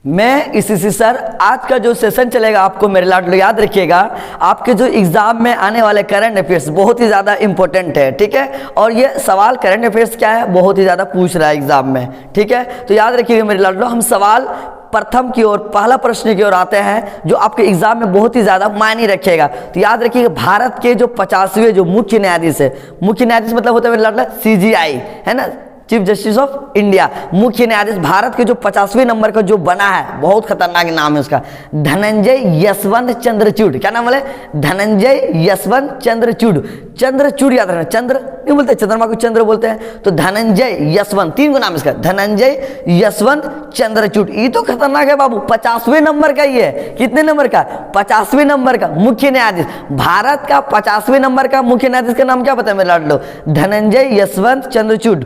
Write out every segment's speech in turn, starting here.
मैं इसी सर आज का जो सेशन चलेगा आपको मेरे लाडलो याद रखिएगा, आपके जो एग्जाम में आने वाले करंट अफेयर्स बहुत ही ज़्यादा इंपॉर्टेंट है, ठीक है। और ये सवाल करंट अफेयर्स क्या है बहुत ही ज़्यादा पूछ रहा है एग्जाम में, ठीक है। तो याद रखिएगा मेरे लाडलो, हम सवाल प्रथम की ओर, पहला प्रश्न की ओर आते हैं जो आपके एग्जाम में बहुत ही ज़्यादा मायने रखेगा। तो याद रखिएगा भारत के जो 50वें जो मुख्य न्यायाधीश है, मुख्य न्यायाधीश मतलब होता है मेरे लाडलो CJI, है ना, चीफ जस्टिस ऑफ इंडिया, मुख्य न्यायाधीश भारत के जो 50वें नंबर का जो बना है, बहुत खतरनाक नाम है उसका, धनंजय यशवंत चंद्रचूड़। क्या नाम बोले? धनंजय यशवंत चंद्रचूड़। चंद्रचूड़ याद रखना, चंद्र नहीं बोलते, चंद्रमा को चंद्र बोलते हैं। तो धनंजय यशवंत, 3 को नाम इसका, धनंजय यशवंत चंद्रचूड़। ये तो खतरनाक है बाबू, 50वें नंबर का ये है। कितने नंबर का? 50वें नंबर का मुख्य न्यायाधीश, भारत का 50वें नंबर का मुख्य न्यायाधीश का नाम क्या पता है मेरे लाडलो? धनंजय यशवंत चंद्रचूड़।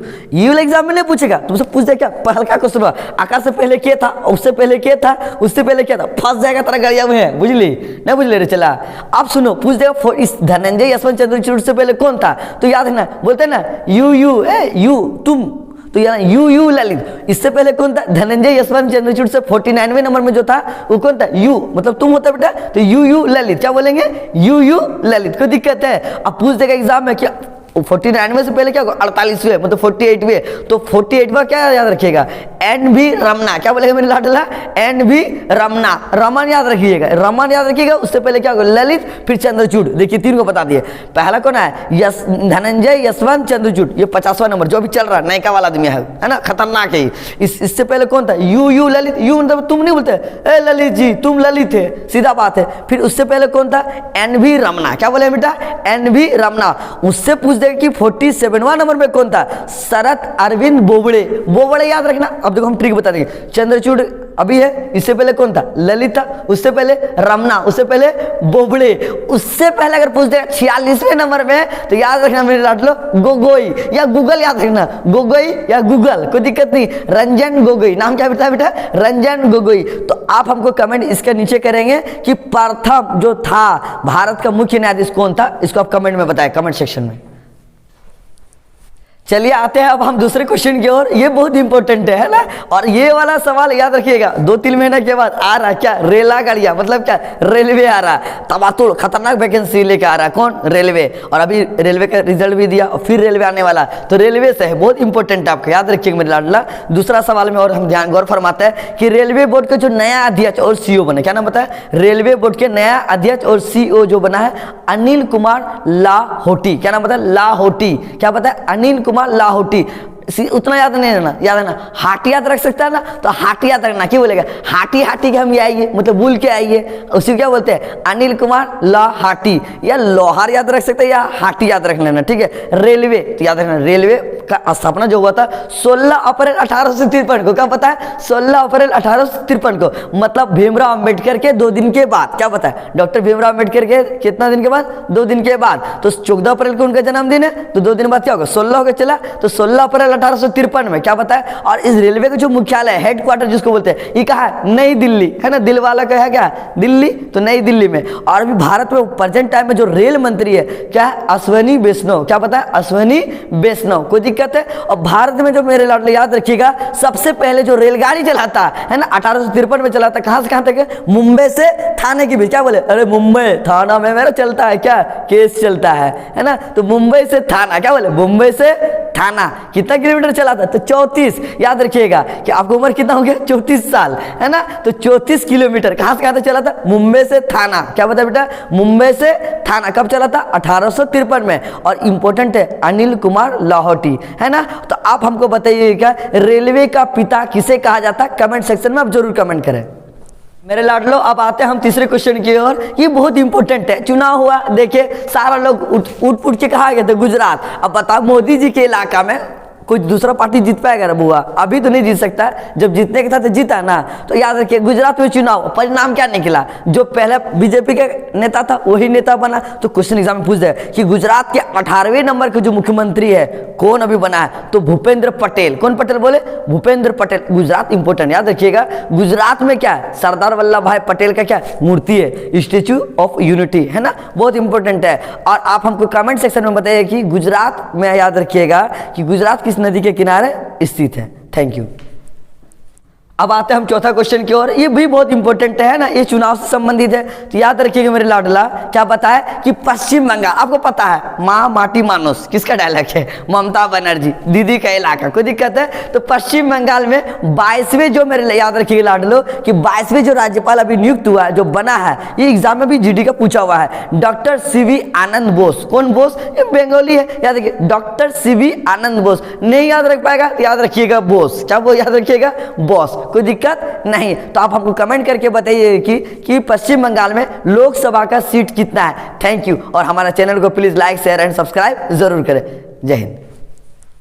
एग्जाम में नहीं पूछेगा, तुमसे पूछ दे क्या हल्का क्वेश्चन हुआ, आकाश से पहले क्या था, उससे पहले क्या था, उससे पहले क्या था, फंस जाएगा तेरा गरिया में है, बुझली नहीं बुझले रे? चला अब सुनो, पूछ देगा इस धनंजय यशवंत चंद्रचूड़ से पहले कौन था? तो याद है ना, बोलते हैं ना यू तुम, तो यार यू ललित। इससे पहले कौन था? धनंजय यशवंत चंद्रचूड़ से 49वें नंबर में जो था वो कौन था? यू, मतलब तुम होता बेटा, तो यू ललित। क्या बोलेंगे? यू ललित। कोई दिक्कत है? अब पूछ देगा एग्जाम में क्या 49वें से पहले क्या होगा? 48वें, मतलब 48वें। तो 48वां क्या याद रखिएगा? NV रमना। क्या बोलेगा मेरे लाडला? NV रमना, रमन याद रखिएगा, रमन याद रखिएगा। उससे पहले क्या होगा? ललित, फिर चंद्रचूड़। देखिए 3 को बता दिए। पहला कौन है? धनंजय यशवंत चंद्रचूड़, ये 50वां नंबर जो अभी चल रहा है, नयका वाला आदमी है ना, खतरनाक है। इससे पहले कौन था? यू ललित। यू मतलब तुम नहीं बोलते, ए ललित जी तुम ललित है, सीधा बात है। फिर उससे पहले कौन था? NV रमना। क्या बोले बेटा? NV रमना। उससे पूछ कि 47वां नंबर में कौन था? शरद अरविंद बोबड़े। बोबड़े याद रखना। अब देखो हम ट्रिक बता देंगे। चंद्रचूड़ अभी है, इससे पहले कौन था? ललित था, उससे पहले रमना, उससे पहले बोबड़े। उससे पहले अगर पूछ देगा 46वें नंबर में, तो याद रखना मेरे लाडलो गोगोई या गूगल याद रखना, गोगोई या गूगल, कोई दिक्कत नहीं। रंजन गोगोई नाम क्या बेटा? रंजन गोगोई। तो आप हमको कमेंट इसके नीचे करेंगे कि प्रथम जो था भारत का मुख्य न्यायाधीश कौन था, इसको आप कमेंट में बताएं, कमेंट सेक्शन में। चलिए आते हैं अब हम दूसरे क्वेश्चन की ओर। ये बहुत इंपॉर्टेंट है ना, और ये वाला सवाल याद रखिएगा 2-3 महीने के बाद आ रहा। क्या? रेला गाड़िया, मतलब क्या? रेलवे आ रहा, तबातुल खतरनाक वैकेंसी लेके आ रहा है। कौन? रेलवे। और अभी रेलवे का रिजल्ट भी दिया और फिर रेलवे आने वाला, तो रेलवे से है, बहुत इंपॉर्टेंट है आपको याद रखिएगा मेरे लाडला। दूसरा सवाल में और हम ध्यान गौर फरमाते हैं कि रेलवे बोर्ड का जो नया अध्यक्ष और CEO बने, क्या नाम बताया? रेलवे बोर्ड के नया अध्यक्ष और CEO जो बना है अनिल कुमार लाहोटी। क्या नाम बताया? लाहोटी। क्या बताया? अनिल कुमार लाहोटी। उतना याद नहीं रहना, याद है ना, हाटी याद रख सकता है ना, तो हाटी याद रखना। क्यों बोलेगा? हाटी के हम ये आइए, मतलब भूल के आइए, उसी क्या बोलते हैं? अनिल कुमार लाहाटी। या लोहार याद रख सकते हैं या हाटी याद रख लेना, ठीक है। रेलवे तो याद रखना, रेलवे का स्थापना जो हुआ था 16 अप्रैल 1853 को। क्या पता है? 16 अप्रैल 1853 को, मतलब भीमराव अंबेडकर के 2 दिन के बाद। क्या पता है? डॉक्टर भीमराव अंबेडकर के कितना दिन के बाद? 2 दिन के बाद। तो 14 अप्रैल को उनका जन्मदिन है, तो 2 दिन बाद क्या होगा? 16 होगा। चला, तो 16 अप्रैल 1853 में। क्या पता है? और इस रेलवे का जो मुख्यालय हेडक्वार्टर जिसको बोलते हैं, ये कहाँ है? नई दिल्ली, है ना, दिल वाला का है क्या? दिल्ली, तो नई दिल्ली में। और अभी भारत में प्रेजेंट टाइम में जो रेल मंत्री है क्या है? अश्विनी वैष्णव। क्या पता है? अश्विनी वैष्णव। कोई दिक्कत है? और भारत में जो मेरे लाडले याद रखिएगा, सबसे पहले जो रेलगाड़ी चलाता है ना 1853 में चलाता, कहां से कहां तक है? मुंबई से थाने के बीच। क्या बोले? अरे मुंबई थाना में मेरा चलता है क्या? केस चलता है ना, तो मुंबई से थाना। क्या बोले? मुंबई से थाना। कितना किलोमीटर चलाता? तो 34। याद रखिएगा कि आपको उम्र कितना हो गया? 34 साल, है ना, तो 34 किलोमीटर कहां से कहां तक चला था? मुंबई से थाना। क्या बता बेटा? मुंबई से थाना। कब चला था? 1853 में। और इंपॉर्टेंट है अनिल कुमार लाहोटी, है ना। तो आप हमको बताइएगा रेलवे का पिता किसे कहा जाता है? कमेंट सेक्शन में आप जरूर कमेंट करें मेरे लाडलो। अब आते हैं हम तीसरे क्वेश्चन की ओर। ये बहुत इंपॉर्टेंट है। चुनाव हुआ, देखिए सारा लोग उठ के कहा गए थे गुजरात। अब बताओ मोदी जी के इलाका में कुछ दूसरा पार्टी जीत पाएगा? बुआ अभी तो नहीं जीत सकता, जब जीतने के था तो जीता ना। तो याद रखिए गुजरात में चुनाव परिणाम क्या निकला? जो पहले बीजेपी का नेता था वही नेता बना। तो क्वेश्चन एग्जाम में पूछ दे कि गुजरात के 18वें नंबर के जो मुख्यमंत्री है कौन अभी बना है? तो भूपेंद्र पटेल। कौन पटेल बोले? भूपेंद्र पटेल। गुजरात इंपॉर्टेंट, याद रखिएगा। गुजरात में क्या है? सरदार वल्लभ भाई पटेल का क्या मूर्ति है? स्टेच्यू ऑफ यूनिटी, है ना, बहुत इंपॉर्टेंट है। और आप हमको कमेंट सेक्शन में बताइए कि गुजरात में, याद रखिएगा कि गुजरात किस नदी के किनारे स्थित है। Thank you. अब आते हैं हम चौथा क्वेश्चन की ओर। ये भी बहुत इंपॉर्टेंट है ना, ये चुनाव से संबंधित है, तो याद रखिएगा मेरे लाडला। क्या पता है कि पश्चिम बंगाल, आपको पता है माँ माटी मानुस किसका डायलॉग है, ममता बनर्जी, दीदी का इलाका, कोई दिक्कत है। तो पश्चिम बंगाल में 22वें जो मेरे याद रखिएगा लाडलो कि 22वें जो राज्यपाल अभी नियुक्त हुआ है, जो बना है, ये एग्जाम में भी जीडी का पूछा हुआ है, डॉक्टर सीवी आनंद बोस। कौन बोस? ये बंगाली है, याद रखिए डॉक्टर सीवी आनंद बोस। नहीं याद रख पाएगा तो याद रखिएगा बोस। क्या वो याद रखिएगा? बॉस। कोई दिक्कत नहीं। तो आप हमको कमेंट करके बताइए कि पश्चिम बंगाल में लोकसभा का सीट कितना है। Thank you. और हमारा चैनल को please like share and subscribe जरूर करें। जय हिंद।